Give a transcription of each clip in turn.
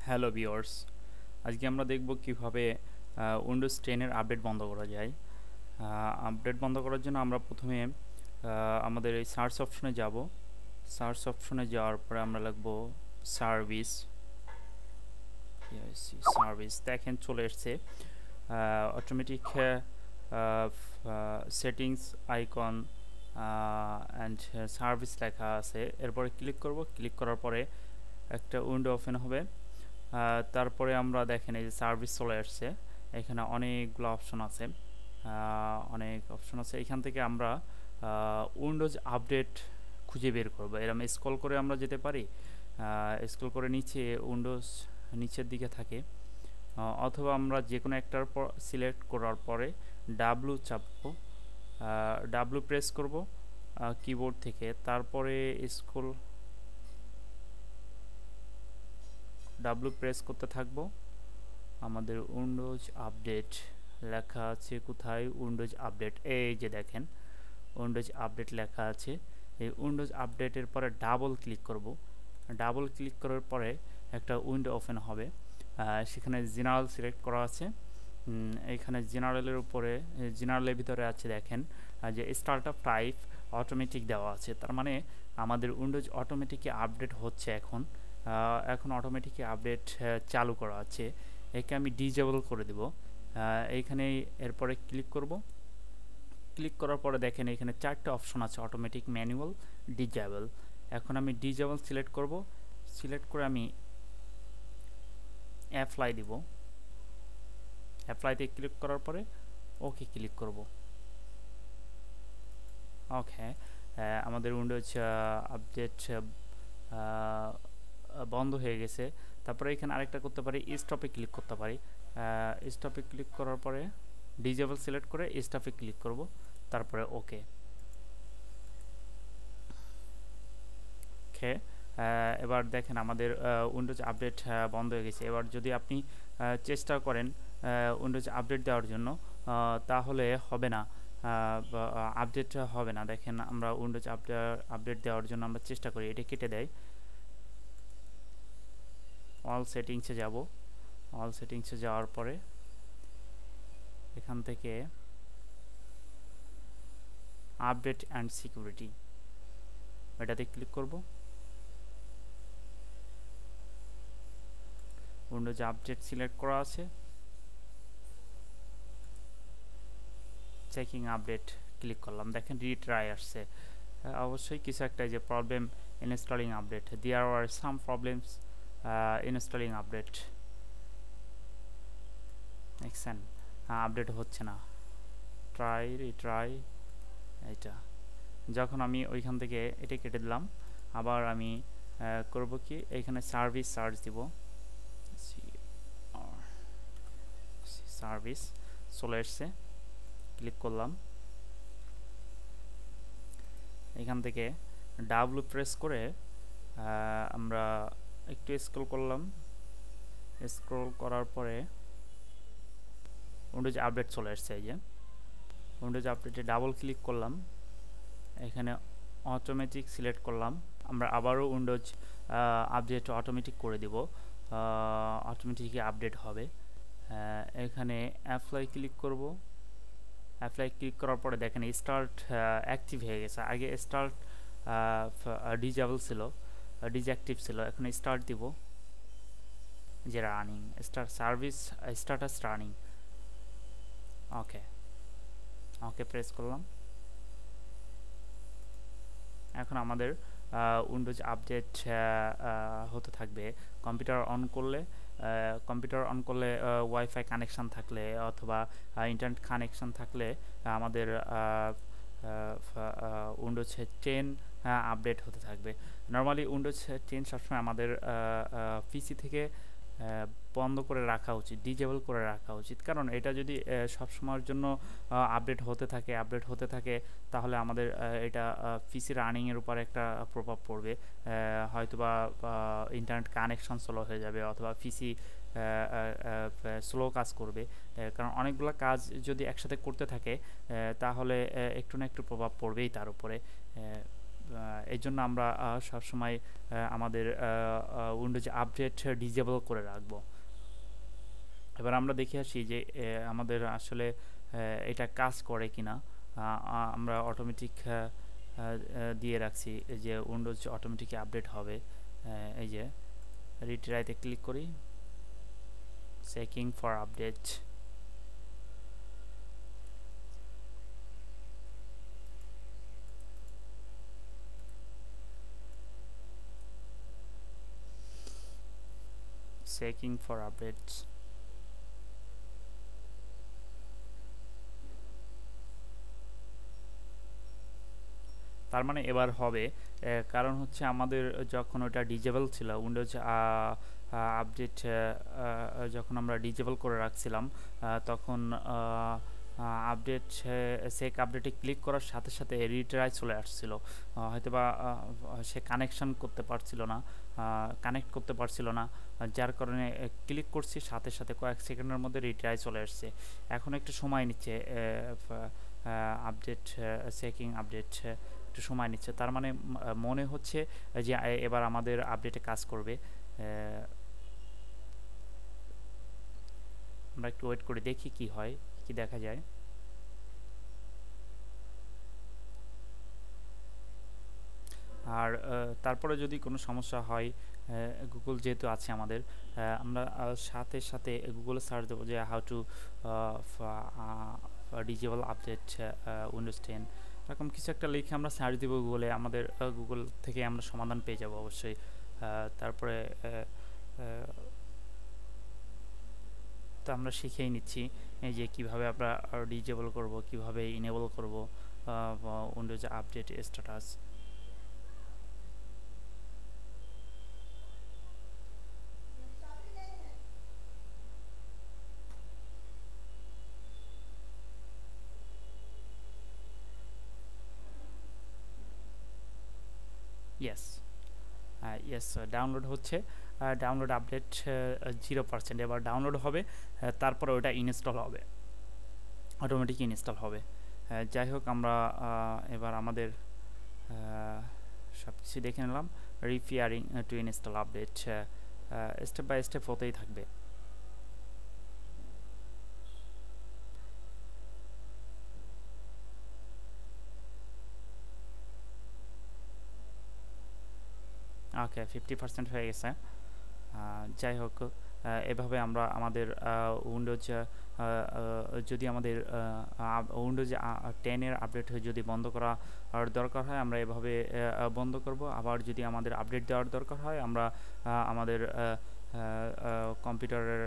Hello viewers, আজকে আমরা দেখব কিভাবে উইন্ডোজ 10 এর আপডেট বন্ধ করা যায়। আপডেট বন্ধ করার জন্য আমরা প্রথমে আমাদের এই সার্চ অপশনে যাব। সার্চ অপশনে যাওয়ার পরে আমরা লিখব সার্ভিস। সার্ভিস দেখেন চলে এসছে। Automatic settings icon and service লেখা আছে। এরপরে ক্লিক করব। ক্লিক করার পরে একটা উইন্ডো ওপেন হবে। তারপরে আমরা দেখেন এই যে সার্ভিস চলে আসছে। এখানে অনেকগুলো অপশন আছে, এখান থেকে আমরা উইন্ডোজ আপডেট খুঁজে বের করব। এরকম স্ক্রল করে আমরা যেতে পারি। স্ক্রল করে নিচে উইন্ডোজ নিচের দিকে থাকে, অথবা আমরা যে কোনো একটার পর সিলেক্ট করার পরে ডাব্লু চাপবো, ডাব্লু প্রেস করব কিবোর্ড থেকে। তারপরে স্ক্রল ডাব্লু প্রেস করতে থাকবো। আমাদের উইন্ডোজ আপডেট লেখা আছে কোথায়? উইন্ডোজ আপডেট, এই যে দেখেন উইন্ডোজ আপডেট লেখা আছে। এই উইন্ডোজ আপডেটের পরে ডাবল ক্লিক করব। ডাবল ক্লিক করার পরে একটা উইন্ডো ওপেন হবে। সেখানে জেনারেল সিলেক্ট করা আছে। এইখানে জেনারেলের উপরে, জেনারেলের ভিতরে আছে দেখেন যে স্টার্টআপ টাইপ অটোমেটিক দেওয়া আছে। তার মানে আমাদের উইন্ডোজ অটোমেটিকই আপডেট হচ্ছে এখন। এখন অটোমেটিকই আপডেট চালু করা আছে। একে আমি ডিজেবল করে দেব। এইখানে এরপরে ক্লিক করব। ক্লিক করার পরে দেখেন এখানে চারটে অপশন আছে, অটোমেটিক, ম্যানুয়াল, ডিজেবল। এখন আমি ডিজেবল সিলেক্ট করব। সিলেক্ট করে আমি অ্যাপ্লাই দিব। অ্যাপ্লাইতে ক্লিক করার পরে ওকে ক্লিক করব। ওকে, আমাদের উইন্ডোজ আপডেট বন্ধ হয়ে গেছে। তারপরে এখানে আরেকটা করতে পারি, স্টপে ক্লিক করতে পারি। স্টপে ক্লিক করার পরে ডিজেবল সিলেক্ট করে স্টপে ক্লিক করব, তারপরে ওকে। ওকে, এবার দেখেন আমাদের উইন্ডোজ আপডেট বন্ধ হয়ে গেছে। এবার যদি আপনি চেষ্টা করেন উইন্ডোজ আপডেট দেওয়ার জন্য, তাহলে হবে না, আপডেট হবে না। দেখেন আমরা উইন্ডোজ আপডেট দেওয়ার জন্য আমরা চেষ্টা করি, এটা কেটে দেয়। অল সেটিংসে যাব। অল সেটিংসে যাওয়ার পরে এখান থেকে আপডেট অ্যান্ড সিকিউরিটি, এটাতে ক্লিক করব। উইন্ডোজ আপডেট সিলেক্ট করা আছে। চেকিং আপডেট ক্লিক করলাম, দেখেন রিট্রাই আসছে। অবশ্যই কিছু একটা যে প্রবলেম ইনস্টলিং আপডেট, দেয়ার আর সাম প্রবলেমস ইনস্টলিং আপডেট। দেখছেন আপডেট হচ্ছে না। Try retry. এটা যখন আমি ওইখান থেকে এটা কেটে দিলাম, আবার আমি করব কি, এইখানে সার্ভিস সার্চ দিব। সার্ভিস চলে এসছে, ক্লিক করলাম। এখান থেকে ডাব্লু প্রেস করে আমরা একটু স্ক্রল করলাম। স্ক্রল করার পরে উইন্ডোজ আপডেট চলে আসছে। এই যে উইন্ডোজ আপডেটে ডাবল ক্লিক করলাম, এখানে অটোমেটিক সিলেক্ট করলাম। আমরা আবারও উইন্ডোজ আপডেট অটোমেটিক করে দেব, অটোমেটিকই আপডেট হবে। এখানে অ্যাপ্লাই ক্লিক করব। অ্যাপ্লাই ক্লিক করার পরে দেখেন স্টার্ট অ্যাক্টিভ হয়ে গেছে। আগে স্টার্ট ডিজেবল ছিল, ডিজঅ্যাক্টিভ ছিল, এখন স্টার্ট দিব যে running, start service status running. Okay, okay press করলাম। এখন আমাদের উইন্ডোজ আপডেট হতে থাকবে। কম্পিউটার অন করলে ওয়াইফাই কানেকশান থাকলে অথবা ইন্টারনেট কানেকশান থাকলে আমাদের উইন্ডোজ 10 আপডেট হতে থাকবে। নর্মালি উইন্ডোজ 10 সবসময় আমাদের পিসি থেকে বন্ধ করে রাখা উচিত, ডিজেবল করে রাখা উচিত। কারণ এটা যদি সবসময়ের জন্য আপডেট হতে থাকে তাহলে আমাদের এটা পিসি রানিংয়ের উপর একটা প্রভাব পড়বে। হয়তোবা ইন্টারনেট কানেকশন স্লো হয়ে যাবে অথবা পিসি স্লো কাজ করবে। কারণ অনেকগুলো কাজ যদি একসাথে করতে থাকে তাহলে একটু না একটু প্রভাব পড়বেই তার উপরে। এই জন্য আমরা সবসময় আমাদের উইন্ডোজ আপডেট ডিজেবল করে রাখবো। এবার আমরা দেখে আসি যে আমাদের আসলে এটা কাজ করে কিনা। আমরা অটোমেটিক দিয়ে রাখছি যে উইন্ডোজ অটোমেটিক আপডেট হবে। এই যে রিট্রাইতে ক্লিক করি, checking for update. Checking for updates. তার মানে এবার হবে, কারণ হচ্ছে আমাদের যখন ওটা ডিজেবল ছিল উইন্ডোজ আপডেট, যখন আমরা ডিজেবল করে রাখছিলাম তখন আপডেট সেক আপডেটে ক্লিক করার সাথে সাথে রিট্রাই চলে আসছিল। হয়তোবা সে কানেকশন করতে পারছিল না, কানেক্ট করতে পারছিল না, যার কারণে ক্লিক করছি সাথে সাথে কয়েক সেকেন্ডের মধ্যে রিট্রাই চলে আসছে। এখন একটু সময় নিচ্ছে আপডেট চেকিং আপডেট, একটু সময় নিচ্ছে। তার মানে মনে হচ্ছে যে এবার আমাদের আপডেটে কাজ করবে। আমরা একটু ওয়েট করে দেখি কি হয়, কি দেখা যায়। আর তারপরে যদি কোনো সমস্যা হয়, গুগল যেহেতু আছে আমাদের, আমরা সাথে সাথে গুগলে সার্চ দেবো যে how to disable update Windows 10, এরকম কিছু একটা লিখে আমরা সার্চ দেবো গুগলে। আমাদের গুগল থেকে আমরা সমাধান পেয়ে যাব অবশ্যই। তারপরে তো আমরা শিখেই নিচ্ছি এই যে কীভাবে আমরা ডিজেবল করব, কীভাবে ইনেবল করব Windows update status. Yes download হচ্ছে, ডাউনলোড আপডেট 0%। এবার ডাউনলোড হবে, তারপরে ওটা ইনস্টল হবে, অটোমেটিক ইনস্টল হবে। যাই হোক, আমরা এবার আমাদের সব কিছু দেখে নিলাম। Repairing to install update, step by step হতেই থাকবে। ওকে, 50% হয়ে গেছে। যাই হোক, এভাবে আমরা আমাদের উইন্ডোজ, যদি আমাদের উইন্ডোজ 10-এর আপডেট যদি বন্ধ করা দরকার হয় আমরা এভাবে বন্ধ করব। আবার যদি আমাদের আপডেট দেওয়ার দরকার হয় আমরা আমাদের কম্পিউটারের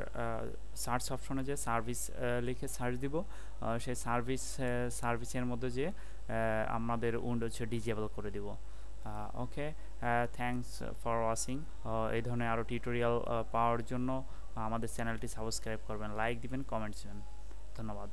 সার্চ অপশনে যে সার্ভিস লিখে সার্চ দিব, সেই সার্ভিসের মধ্যে যে আমাদের উইন্ডোজ ডিজেবল করে দিব। ওকে, থ্যাংকস ফর ওয়াচিং। এই ধরনের আরও টিউটোরিয়াল পাওয়ার জন্য আমাদের চ্যানেলটি সাবস্ক্রাইব করবেন, লাইক দিবেন, কমেন্টস দিবেন। ধন্যবাদ।